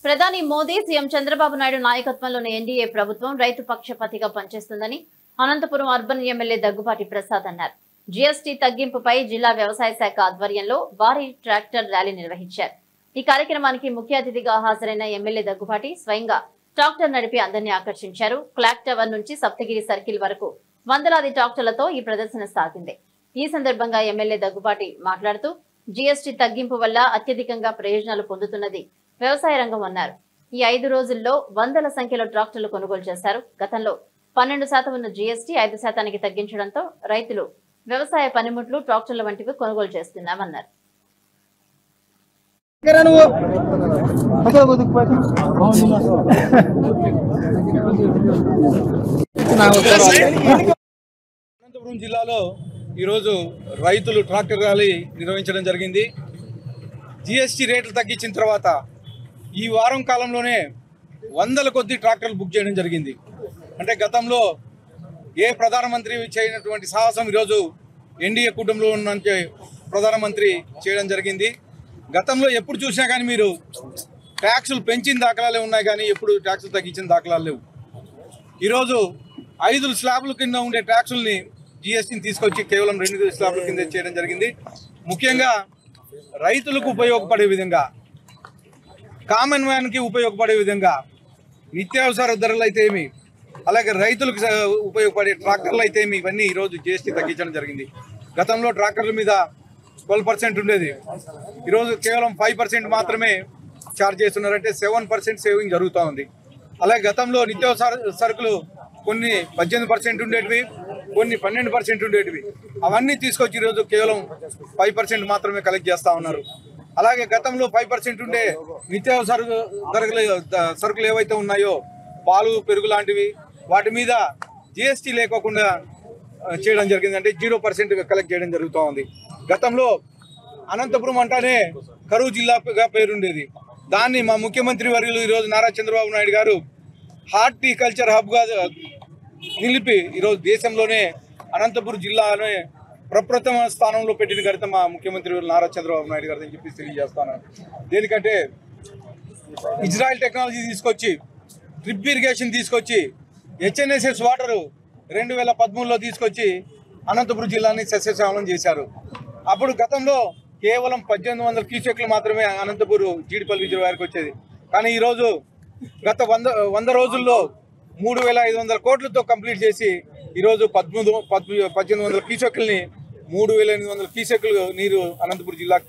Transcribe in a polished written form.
ప్రధాని మోదీ సీఎం చంద్రబాబు నాయుడు నాయకత్వంలోని ఎన్డీఏ ప్రభుత్వం రైతు పక్షపాతిగా పనిచేస్తుందని అనంతపురం అర్బన్ ఎమ్మెల్యే దగ్గుబాటి ప్రసాద్ అన్నారు. జీఎస్టీ తగ్గింపుపై జిల్లా వ్యవసాయ శాఖ ఆధ్వర్యంలో భారీ ట్రాక్టర్ ర్యాలీ నిర్వహించారు. ఈ కార్యక్రమానికి ముఖ్య అతిథిగా హాజరైన ఎమ్మెల్యే దగ్గుబాటి స్వయంగా ట్రాక్టర్ నడిపి అందరినీ ఆకర్షించారు. క్లాక్ టవర్ నుంచి సప్తగిరి సర్కిల్ వరకు వందలాది ట్రాక్టర్లతో ఈ ప్రదర్శన సాగింది. ఈ సందర్భంగా ఎమ్మెల్యే దగ్గుబాటి మాట్లాడుతూ జీఎస్టీ తగ్గింపు వల్ల అత్యధికంగా ప్రయోజనాలు పొందుతున్నది వ్యవసాయ రంగం అన్నారు. ఈ 5 రోజుల్లో వందల సంఖ్యలో ట్రాక్టర్లు కొనుగోలు చేశారు. గతంలో 12% ఉన్న జీఎస్టీ 5% తగ్గించడంతో రైతులు వ్యవసాయ పనిముట్లు, ట్రాక్టర్ల వంటివి కొనుగోలు చేస్తున్నామన్నారు. అనంతపురం జిల్లాలో ఈరోజు రైతులు ట్రాక్టర్ ర్యాలీ నిర్వహించడం జరిగింది. జీఎస్టీ రేట్లు తగ్గించిన తర్వాత ఈ వారం కాలంలోనే వందల కొద్ది ట్రాక్టర్లు బుక్ చేయడం జరిగింది. అంటే గతంలో ఏ ప్రధానమంత్రి చేయనటువంటి సాహసం ఈరోజు ఎన్డీఏ కుటుంబంలో ఉన్న ప్రధానమంత్రి చేయడం జరిగింది. గతంలో ఎప్పుడు చూసినా కానీ మీరు ట్యాక్సులు పెంచిన దాఖలాలే ఉన్నాయి, కానీ ఎప్పుడు ట్యాక్సులు తగ్గించిన దాఖలాలు లేవు. ఈరోజు 5 స్లాబ్ల కింద ఉండే ట్యాక్సుల్ని జీఎస్టీని తీసుకొచ్చి కేవలం 2 స్లాబ్ల కింద చేయడం జరిగింది. ముఖ్యంగా రైతులకు ఉపయోగపడే విధంగా, కామన్ మ్యాన్కి ఉపయోగపడే విధంగా నిత్యావసర ధరలు అయితే ఏమి, అలాగే రైతులకు ఉపయోగపడే ట్రాక్టర్లు అయితే ఏమి, ఇవన్నీ ఈరోజు జీఎస్టీ తగ్గించడం జరిగింది. గతంలో ట్రాక్టర్ల మీద 12% ఉండేది, ఈరోజు కేవలం 5% మాత్రమే ఛార్జ్ చేస్తున్నారంటే 7% సేవింగ్ జరుగుతూ ఉంది. అలాగే గతంలో నిత్యావసర సరుకులు కొన్ని 18% ఉండేటివి, కొన్ని 12% ఉండేటివి, అవన్నీ తీసుకొచ్చి ఈరోజు కేవలం 5% మాత్రమే కలెక్ట్ చేస్తూ ఉన్నారు. అలాగే గతంలో 5% ఉండే నిత్యావసర సరుకులు ఏవైతే ఉన్నాయో, పాలు, పెరుగు లాంటివి, వాటి మీద జీఎస్టీ లేకోకుండా చేయడం జరిగింది. అంటే 0% కలెక్ట్ చేయడం జరుగుతూ ఉంది. గతంలో అనంతపురం అంటానే కరువు జిల్లాగా పేరుండేది. దాన్ని మా ముఖ్యమంత్రి వర్యులు ఈరోజు నారా చంద్రబాబు నాయుడు గారు హార్టికల్చర్ హబ్గా నిలిపి ఈరోజు దేశంలోనే అనంతపురం జిల్లాలోనే ప్రప్రథమ స్థానంలో పెట్టిన ఘనత మా ముఖ్యమంత్రి నారా చంద్రబాబు నాయుడు గారు అని చెప్పి తెలియజేస్తాను. దేనికంటే ఇజ్రాయెల్ టెక్నాలజీ తీసుకొచ్చి, డ్రిప్ ఇరిగేషన్ తీసుకొచ్చి, హెచ్ఎన్ఎస్ఎస్ వాటరు 2013లో తీసుకొచ్చి అనంతపురం జిల్లాని సస్యశ్యామలం చేశారు. అప్పుడు గతంలో కేవలం 1800 క్యూసెక్లు మాత్రమే అనంతపురం జీడిపల్లి రిజర్వాయర్కి వచ్చేది. కానీ ఈరోజు గత 100 రోజుల్లో 3500 కోట్లతో కంప్లీట్ చేసి ఈరోజు 1800 క్యూసెక్లని 3800 క్యూసెక్లు నీరు అనంతపురం జిల్లాకి